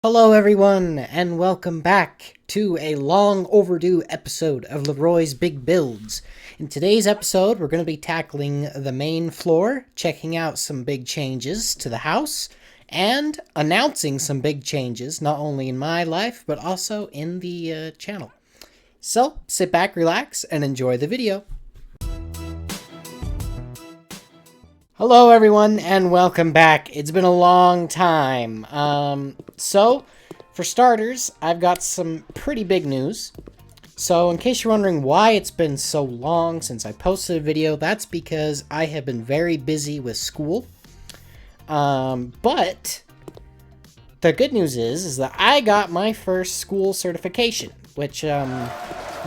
Hello everyone, and welcome back to a long overdue episode of Leroy's Big Builds. In today's episode, we're going to be tackling the main floor, checking out some big changes to the house, and announcing some big changes, not only in my life, but also in the channel. So, sit back, relax, and enjoy the video. Hello everyone, and welcome back. It's been a long time. So, for starters, I've got some pretty big news. So, in case you're wondering why it's been so long since I posted a video, that's because I have been very busy with school. But the good news is that I got my first school certification, which, in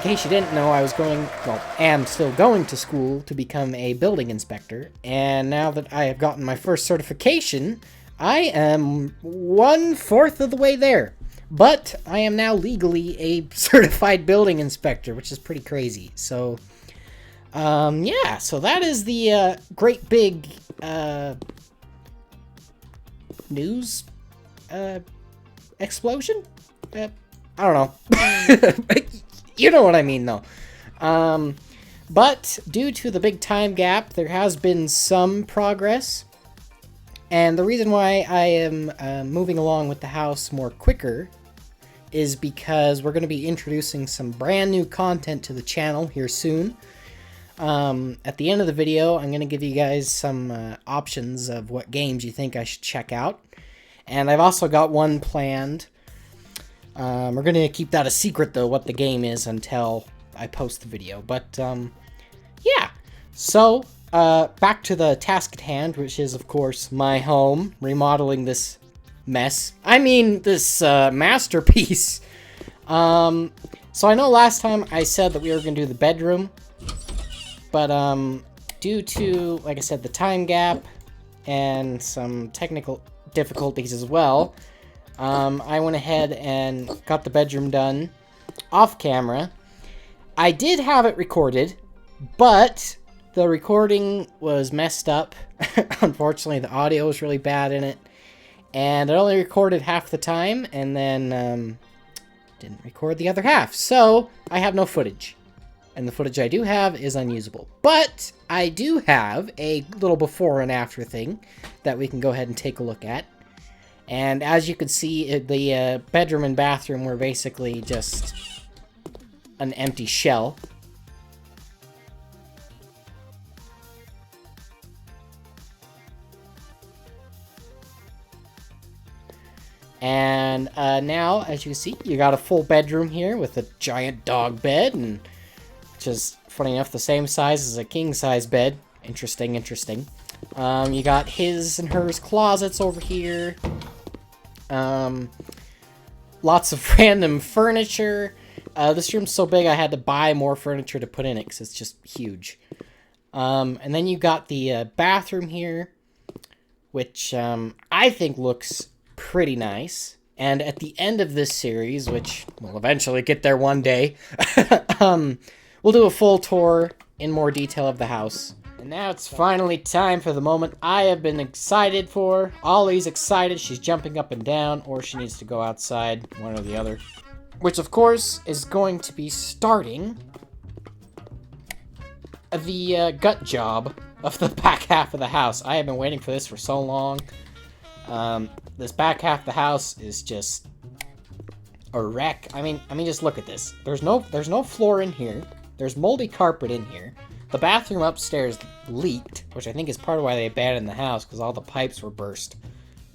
case you didn't know, am still going to school to become a building inspector. And now that I have gotten my first certification, I am 1/4 of the way there. But I am now legally a certified building inspector, which is pretty crazy. So, yeah, so that is the great big news explosion? I don't know. You know what I mean, though. But due to the big time gap, there has been some progress. And the reason why I am moving along with the house more quicker is because we're going to be introducing some brand new content to the channel here soon. At the end of the video, I'm going to give you guys some options of what games you think I should check out. And I've also got one planned. We're going to keep that a secret, though, what the game is until I post the video. But, yeah. So, back to the task at hand, which is, of course, my home. Remodeling this mess. I mean, this masterpiece. So I know last time I said that we were going to do the bedroom. But, due to, like I said, the time gap and some technical difficulties as well, I went ahead and got the bedroom done off camera. I did have it recorded, but the recording was messed up. Unfortunately, the audio was really bad in it, and it only recorded half the time, and then didn't record the other half. So I have no footage, and the footage I do have is unusable. But I do have a little before and after thing that we can go ahead and take a look at. And as you can see, the bedroom and bathroom were basically just an empty shell. And now, as you can see, you got a full bedroom here with a giant dog bed, and which is, funny enough, the same size as a king-size bed. Interesting, interesting. You got his and hers closets over here. Lots of random furniture. This room's so big I had to buy more furniture to put in it because it's just huge. And then you got the bathroom here, which I think looks pretty nice. And at the end of this series, which we'll eventually get there one day, we'll do a full tour in more detail of the house. And now it's finally time for the moment I have been excited for. Ollie's excited. She's jumping up and down, or she needs to go outside, one or the other. Which, of course, is going to be starting the gut job of the back half of the house. I have been waiting for this for so long. This back half of the house is just a wreck. I mean, just look at this. There's no floor in here. There's moldy carpet in here. The bathroom upstairs leaked, which I think is part of why they abandoned the house, because all the pipes were burst.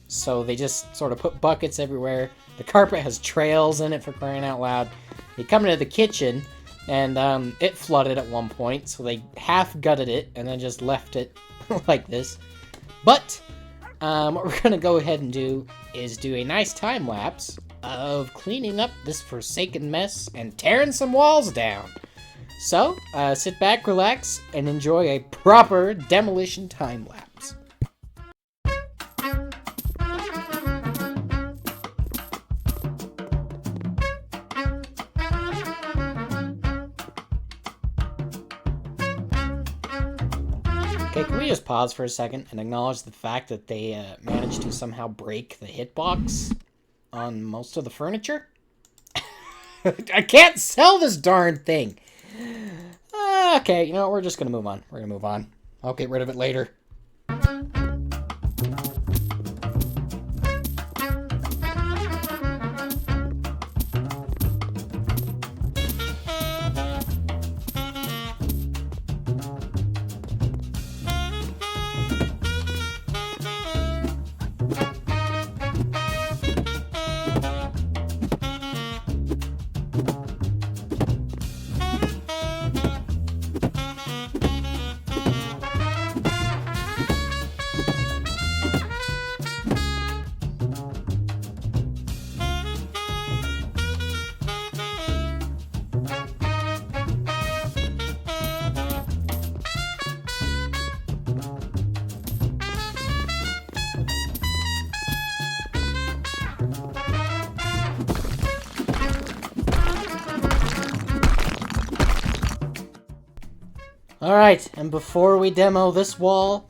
So they just sort of put buckets everywhere. The carpet has trails in it, for crying out loud. They come into the kitchen, and it flooded at one point, so they half gutted it and then just left it like this. But what we're going to go ahead and do is do a nice time lapse of cleaning up this forsaken mess and tearing some walls down. So, sit back, relax, and enjoy a proper demolition time-lapse. Okay, can we just pause for a second and acknowledge the fact that they managed to somehow break the hitbox on most of the furniture. I can't sell this darn thing. Okay, you know what? We're just going to move on. We're going to move on. I'll get rid of it later. Alright, and before we demo this wall,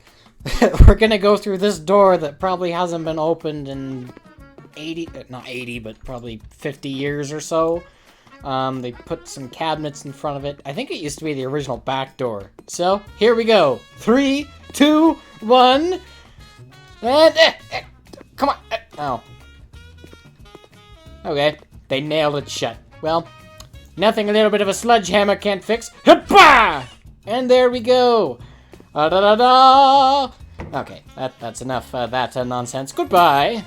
we're gonna go through this door that probably hasn't been opened in not 80, but probably 50 years or so. They put some cabinets in front of it. I think it used to be the original back door. So, here we go. 3, 2, 1. And, come on. Oh. Okay, they nailed it shut. Well, nothing a little bit of a sledgehammer can't fix. Hip-bah! And there we go. Da-da-da! Okay, that's enough that nonsense. Goodbye.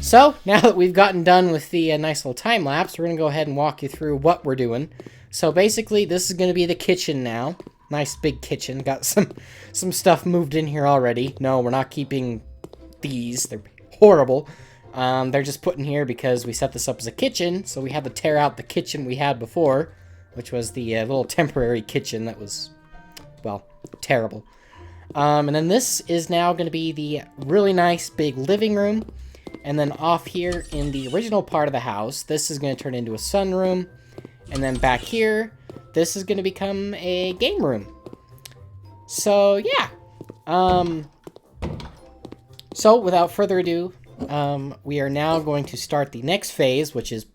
So, now that we've gotten done with the nice little time lapse, we're going to go ahead and walk you through what we're doing. So basically, this is going to be the kitchen now. Nice big kitchen. Got some stuff moved in here already. No, we're not keeping these. They're horrible. They're just put in here because we set this up as a kitchen, so we had to tear out the kitchen we had before, which was the little temporary kitchen that was, well, terrible. And then this is now going to be the really nice big living room. And then off here in the original part of the house, this is going to turn into a sunroom. And then back here, this is going to become a game room. So, yeah. So, without further ado, we are now going to start the next phase, which is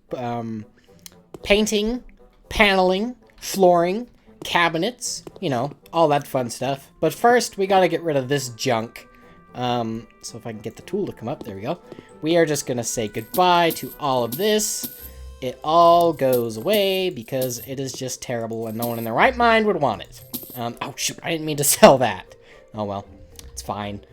painting, paneling, flooring, cabinets, you know, all that fun stuff. But first, we got to get rid of this junk. So if I can get the tool to come up, there we go. We are just going to say goodbye to all of this. It all goes away because it is just terrible and no one in their right mind would want it. Oh shoot, I didn't mean to sell that. Oh well, it's fine.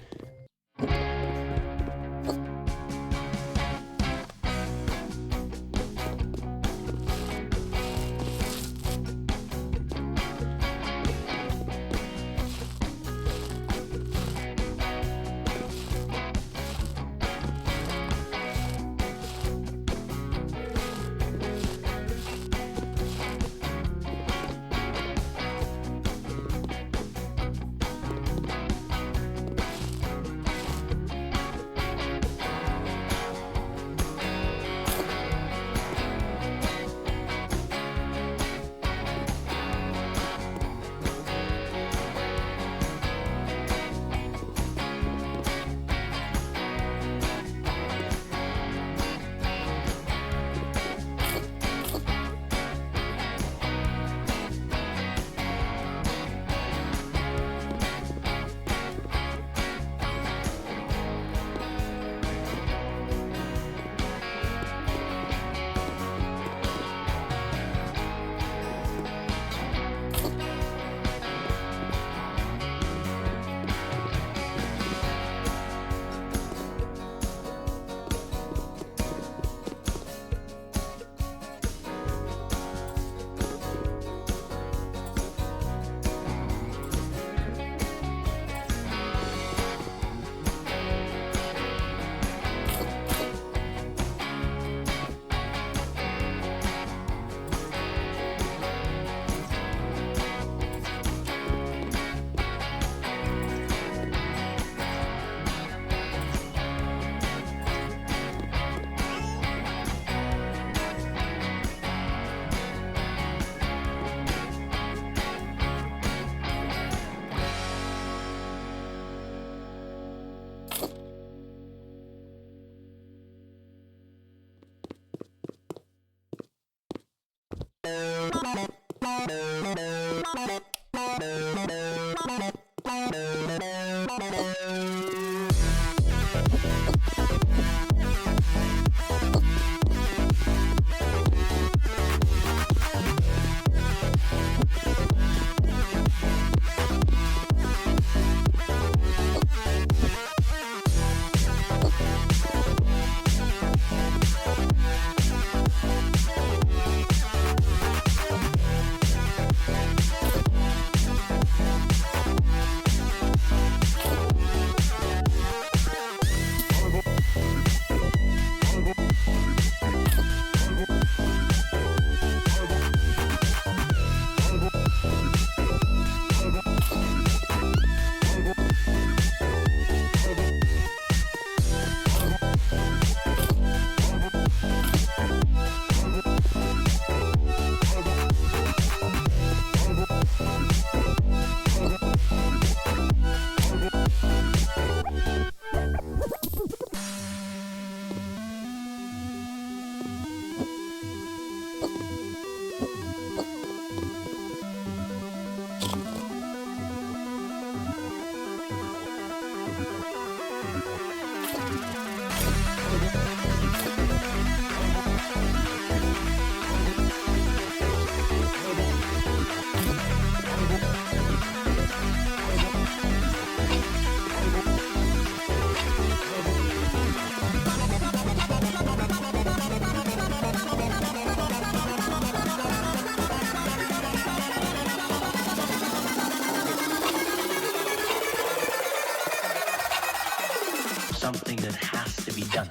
Something that has to be done.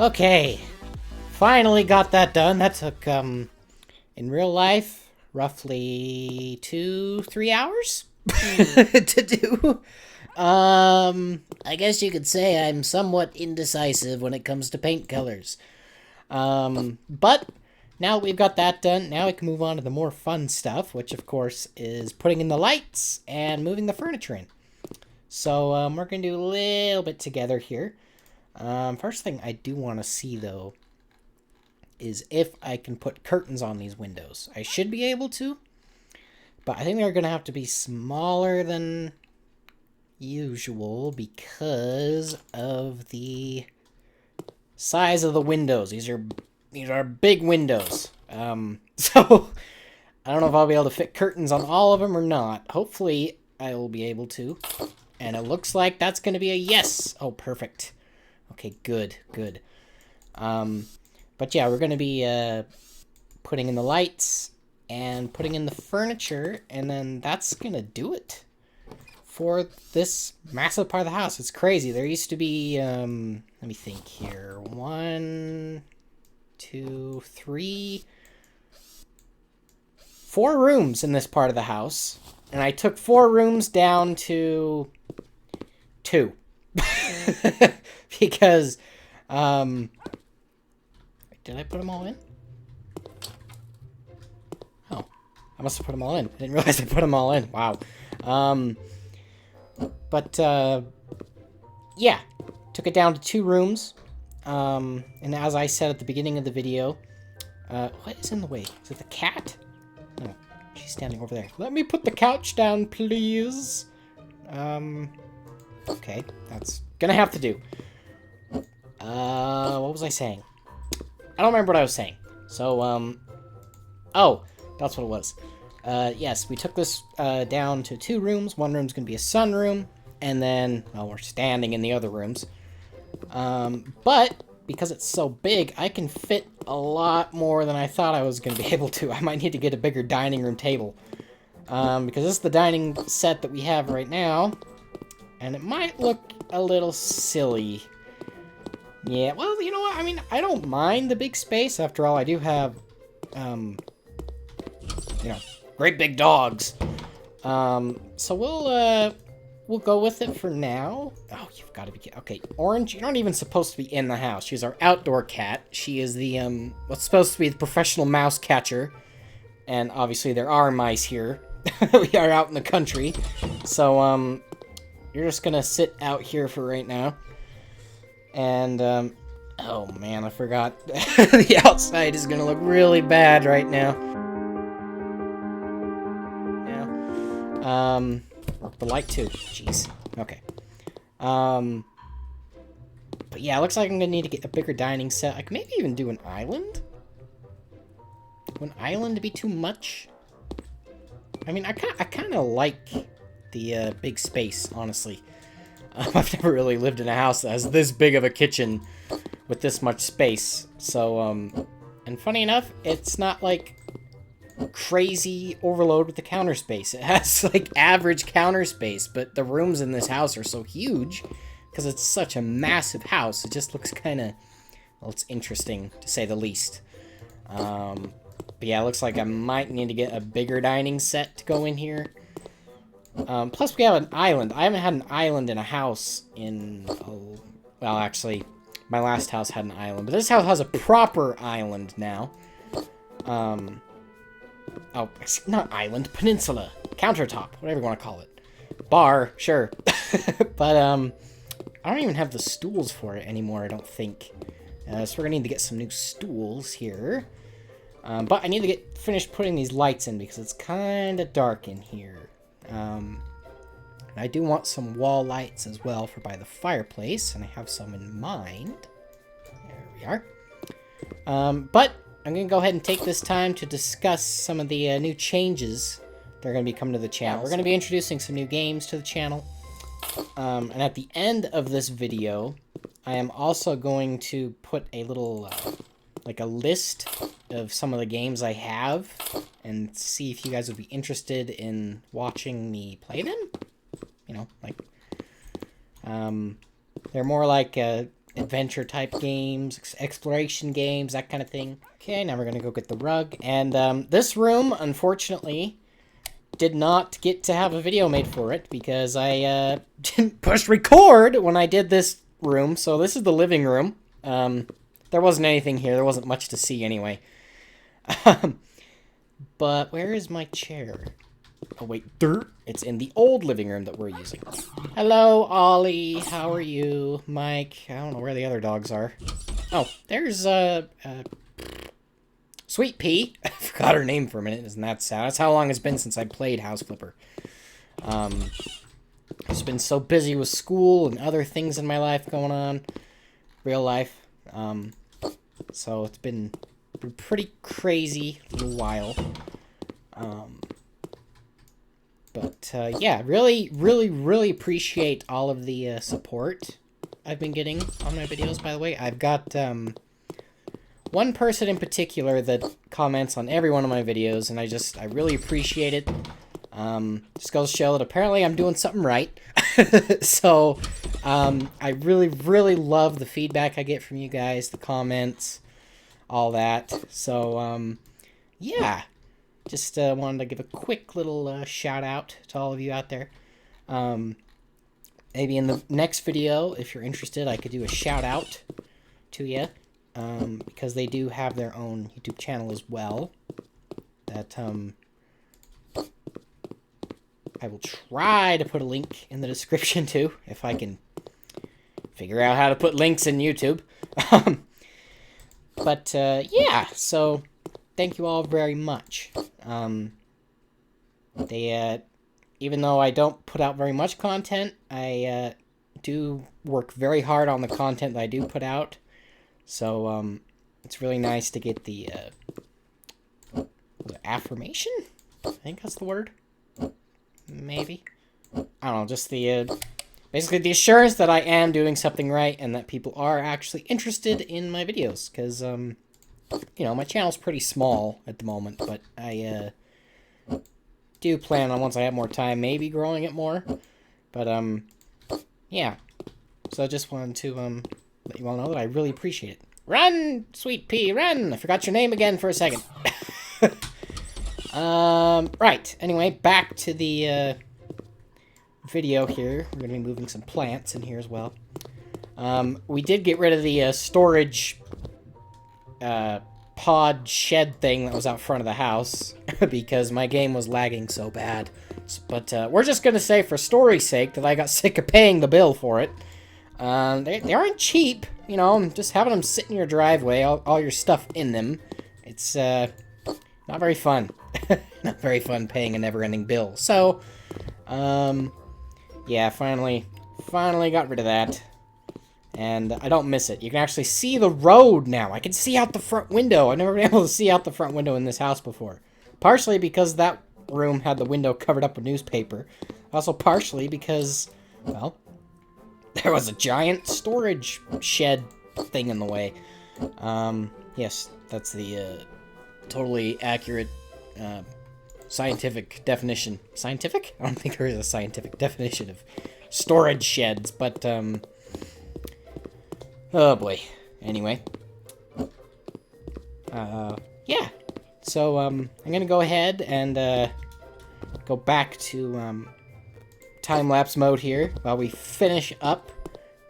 Okay, finally got that done. That took, in real life, roughly 2-3 hours to do. I guess you could say I'm somewhat indecisive when it comes to paint colors. But now that we've got that done, now we can move on to the more fun stuff, which of course is putting in the lights and moving the furniture in. So, we're going to do a little bit together here. First thing I do want to see, though, is if I can put curtains on these windows. I should be able to, but I think they're going to have to be smaller than usual because of the size of the windows. These are big windows. So I don't know if I'll be able to fit curtains on all of them or not. Hopefully I will be able to. And it looks like that's going to be a yes. Oh, perfect. Okay, good. But yeah, we're going to be putting in the lights and putting in the furniture, and then that's going to do it for this massive part of the house. It's crazy. There used to be, let me think here, 1, 2, 3, 4 rooms in this part of the house, and I took 4 rooms down to 2. Because, did I put them all in? Oh, I must have put them all in. I didn't realize I put them all in. Wow. Yeah, took it down to 2 rooms. And as I said at the beginning of the video, what is in the way? Is it the cat? No, she's standing over there. Let me put the couch down, please. Okay, that's gonna have to do. What was I saying? I don't remember what I was saying. So, oh, that's what it was. Yes, we took this, down to 2 rooms. One room's gonna be a sunroom, and then, well, we're standing in the other rooms. But, because it's so big, I can fit a lot more than I thought I was gonna be able to. I might need to get a bigger dining room table. Because this is the dining set that we have right now, and it might look a little silly. Yeah, well, you know what? I mean, I don't mind the big space. After all, I do have, you know, great big dogs. So we'll we'll go with it for now. Oh, you've got to be kidding. Okay, Orange, you're not even supposed to be in the house. She's our outdoor cat. She is the, what's supposed to be the professional mouse catcher. And obviously there are mice here. We are out in the country. So, you're just gonna sit out here for right now. And, oh man, I forgot. The outside is gonna look really bad right now. The light too. Jeez. Okay. But yeah, it looks like I'm gonna need to get a bigger dining set. I could maybe even do an island. Would an island be too much? I mean, I kind of like the big space, honestly. I've never really lived in a house that has this big of a kitchen with this much space. So, and funny enough, it's not like crazy overload with the counter space. It has like average counter space, but the rooms in this house are so huge because it's such a massive house. It just looks kind of, well, it's interesting to say the least. But yeah, it looks like I might need to get a bigger dining set to go in here. Plus we have an island. I haven't had an island in a house in, well, actually, my last house had an island, but this house has a proper island now. Oh, not island, peninsula, countertop, whatever you want to call it. Bar, sure. But, I don't even have the stools for it anymore, I don't think. So we're gonna need to get some new stools here. But I need to get finished putting these lights in because it's kind of dark in here. And I do want some wall lights as well for by the fireplace, and I have some in mind. There we are. But I'm going to go ahead and take this time to discuss some of the new changes that are going to be coming to the channel. We're going to be introducing some new games to the channel. And at the end of this video, I am also going to put a little, like a list of some of the games I have and see if you guys would be interested in watching me play them. You know, like, they're more like, adventure type games, exploration games, that kind of thing. Okay, now we're gonna go get the rug. And this room, unfortunately, did not get to have a video made for it because I didn't push record when I did this room. So this is the living room. There wasn't anything here. There wasn't much to see anyway. But where is my chair? Oh wait, it's in the old living room that we're using. Hello, Ollie. How are you? Mike. I don't know where the other dogs are. Oh, there's Sweet Pea. I forgot her name for a minute. Isn't that sad? That's how long it's been since I played House Flipper. I've just been so busy with school and other things in my life going on. Real life. So it's been pretty crazy little while. But yeah, really appreciate all of the support I've been getting on my videos, by the way. I've got one person in particular that comments on every one of my videos, and I really appreciate it. Just goes to show that apparently I'm doing something right. So, I really love the feedback I get from you guys, the comments, all that. So, yeah. Just wanted to give a quick little shout out to all of you out there. Maybe in the next video, if you're interested, I could do a shout out to you. Because they do have their own YouTube channel as well. That I will try to put a link in the description to, if I can figure out how to put links in YouTube. But yeah, so thank you all very much. Even though I don't put out very much content, I do work very hard on the content that I do put out. So, it's really nice to get the affirmation? I think that's the word. Maybe. I don't know, just the, basically the assurance that I am doing something right and that people are actually interested in my videos. Because, you know, my channel's pretty small at the moment, but I, do plan on, once I have more time, maybe growing it more. But, yeah. So I just wanted to, let you all know that I really appreciate it. Run, Sweet Pea, run! I forgot your name again for a second. Right. Anyway, back to the video here, we're going to be moving some plants in here as well. We did get rid of the storage pod shed thing that was out front of the house because my game was lagging so bad. But we're just going to say for story's sake that I got sick of paying the bill for it. They aren't cheap, you know, just having them sit in your driveway, all your stuff in them. It's not very fun. Not very fun paying a never-ending bill. So, yeah, finally got rid of that. And I don't miss it. You can actually see the road now. I can see out the front window. I've never been able to see out the front window in this house before. Partially because that room had the window covered up with newspaper. Also partially because, well, there was a giant storage shed thing in the way. Yes, that's the totally accurate scientific definition. Scientific? I don't think there is a scientific definition of storage sheds, but, oh boy. Anyway. Yeah. So, I'm gonna go ahead and, go back to, time-lapse mode here while we finish up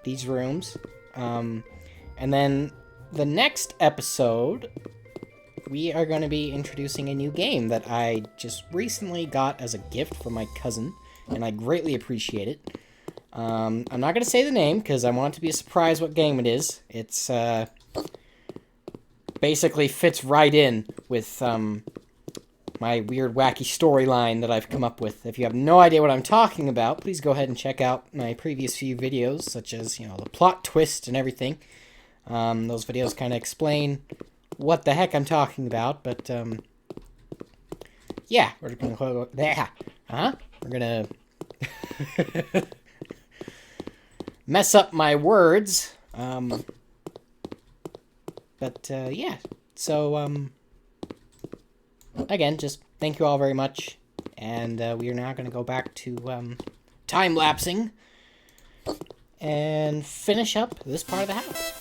these rooms. And then the next episode, we are going to be introducing a new game that I just recently got as a gift from my cousin, and I greatly appreciate it. I'm not going to say the name, because I want it to be a surprise what game it is. It's, basically fits right in with, my weird, wacky storyline that I've come up with. If you have no idea what I'm talking about, please go ahead and check out my previous few videos, such as, you know, the plot twist and everything. Those videos kind of explain what the heck I'm talking about, but, yeah, we're gonna go there. We're gonna mess up my words, but, yeah, so, again, just thank you all very much, and we are now going to go back to time-lapsing and finish up this part of the house.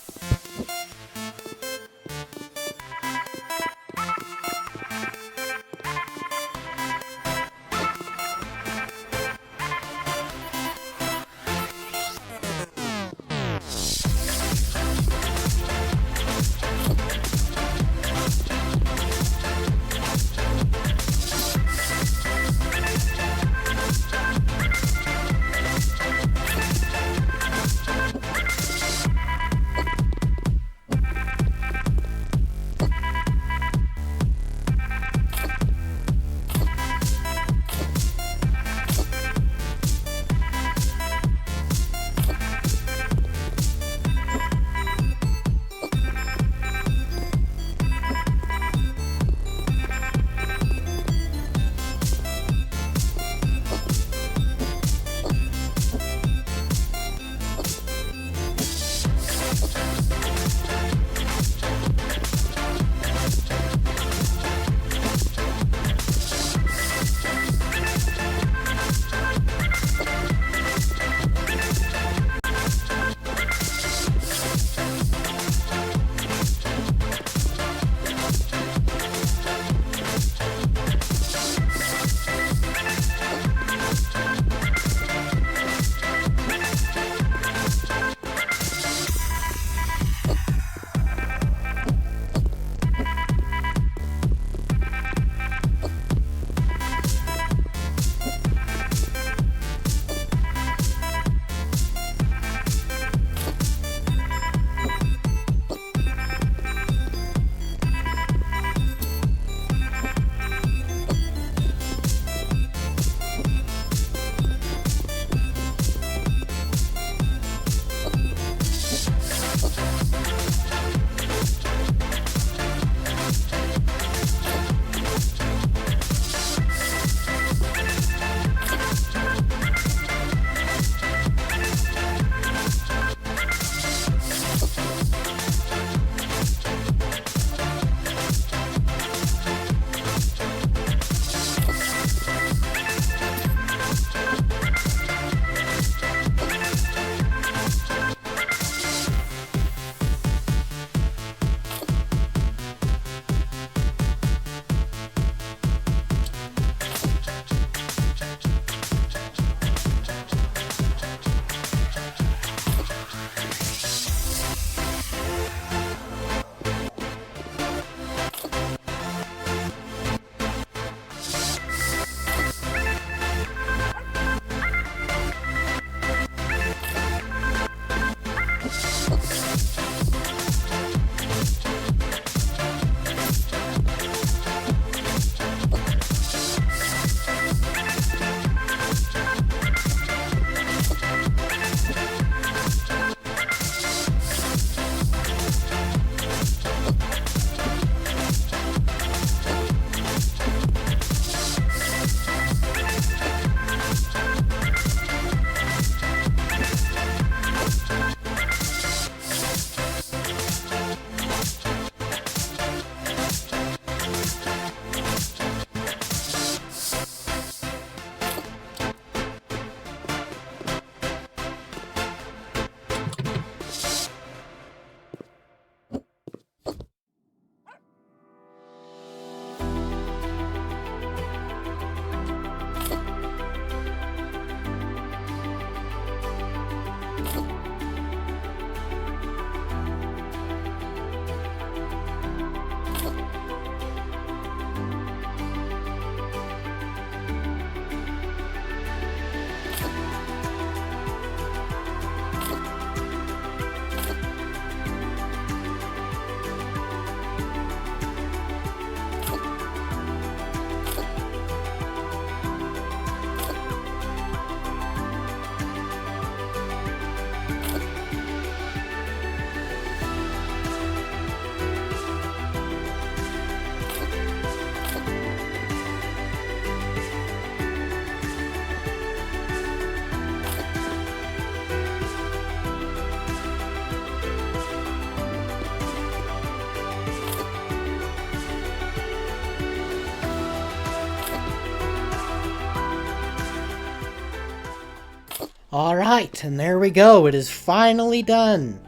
Alright, and there we go. It is finally done.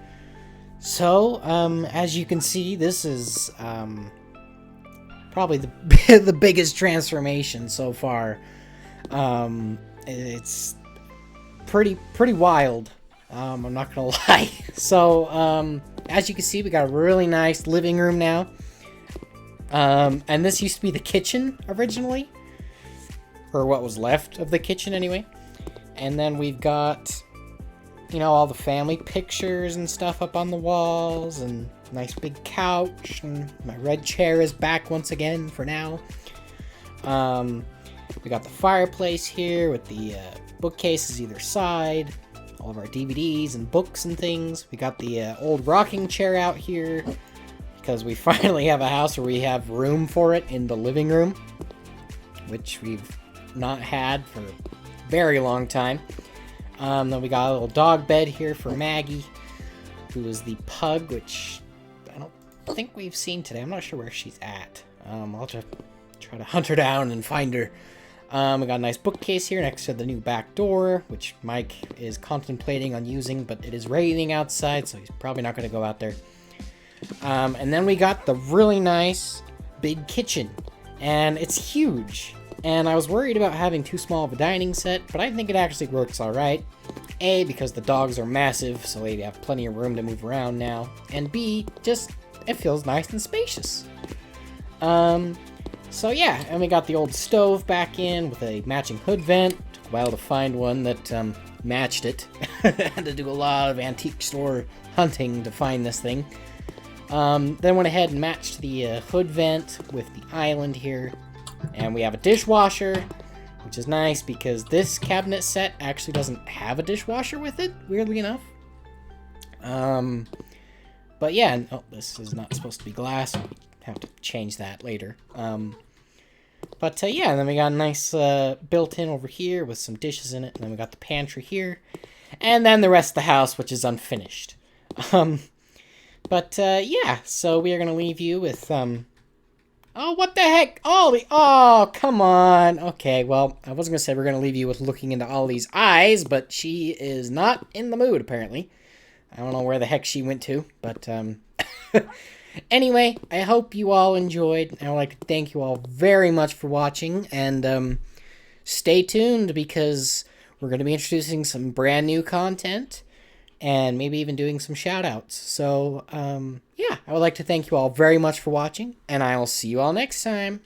So, as you can see, this is probably the, the biggest transformation so far. It's pretty wild. I'm not gonna lie. So, as you can see, we got a really nice living room now. And this used to be the kitchen originally. Or what was left of the kitchen anyway. And then we've got, you know, all the family pictures and stuff up on the walls. And nice big couch. And my red chair is back once again for now. We got the fireplace here with the bookcases either side. All of our DVDs and books and things. We got the old rocking chair out here. Because we finally have a house where we have room for it in the living room. Which we've not had for a very long time. Then we got a little dog bed here for Maggie, who is the pug, which I don't think we've seen today. I'm not sure where she's at. I'll just try to hunt her down and find her. We got a nice bookcase here next to the new back door, which Mike is contemplating on using, but it is raining outside, so he's probably not going to go out there. And then we got the really nice big kitchen, and it's huge. And I was worried about having too small of a dining set, but I think it actually works alright. A, because the dogs are massive, so they have plenty of room to move around now. And B, just, it feels nice and spacious. So yeah, and we got the old stove back in with a matching hood vent. Took a while to find one that matched it. Had to do a lot of antique store hunting to find this thing. Then went ahead and matched the hood vent with the island here. And we have a dishwasher, which is nice because this cabinet set actually doesn't have a dishwasher with it, weirdly enough. But yeah, oh, this is not supposed to be glass. We have to change that later. But yeah, and then we got a nice built-in over here with some dishes in it. And then we got the pantry here. And then the rest of the house, which is unfinished. But yeah, so we are going to leave you with... Oh, what the heck? Ollie! Oh, come on. Okay, well, I wasn't going to say we're going to leave you with looking into Ollie's eyes, but she is not in the mood, apparently. I don't know where the heck she went to, but, anyway, I hope you all enjoyed. I would like to thank you all very much for watching, and, stay tuned, because we're going to be introducing some brand new content, and maybe even doing some shout-outs. So, yeah, I would like to thank you all very much for watching, and I will see you all next time.